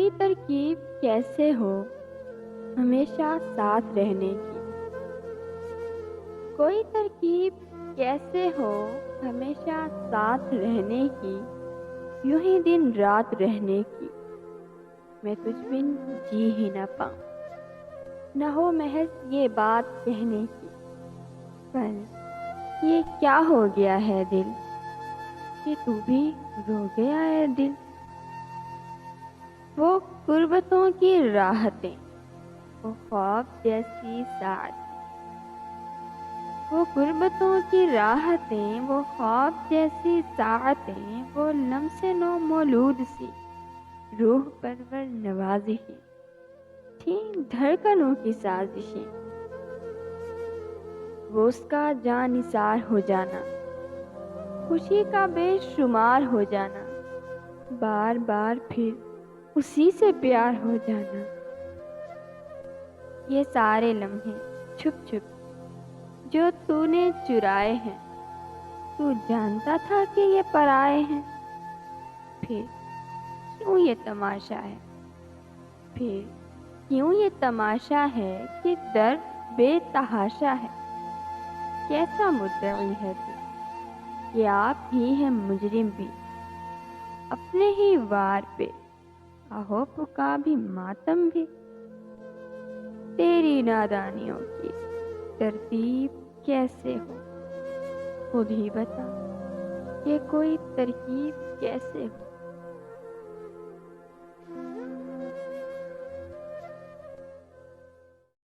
کوئی ترکیب کیسے ہو ہمیشہ ساتھ رہنے کی، کوئی ترکیب کیسے ہو ہمیشہ ساتھ رہنے کی، یوں ہی دن رات رہنے کی، میں تجھ بن جی ہی نہ پاؤں، نہ ہو محض یہ بات کہنے کی، پر یہ کیا ہو گیا ہے دل کہ تو بھی رو گیا ہے دل۔ وہ غربتوں کی راحتیں، وہ خواب جیسی ساعتیں، وہ غربتوں کی راحتیں، وہ خواب جیسی ساعتیں، وہ لمس نو مولود سی روح پرور نوازشیں تھیں دھڑکنوں کی سازشیں، وہ اس کا جاں نثار ہو جانا، خوشی کا بے شمار ہو جانا، بار بار پھر اسی سے پیار ہو جانا۔ یہ سارے لمحے چھپ چھپ جو تو نے چرائے ہیں، تو جانتا تھا کہ یہ پرائے ہیں، پھر کیوں یہ تماشا ہے، پھر کیوں یہ تماشا ہے کہ درد بے تحاشا ہے۔ کیسا مدعی ہے تو کہ آپ ہی ہیں مجرم بھی اپنے ہی وار پہ، آہو پکا بھی ماتم بھی، تیری نادانیوں کی ترتیب کیسے ہو خود ہی بتا کہ کوئی ترکیب کیسے ہو۔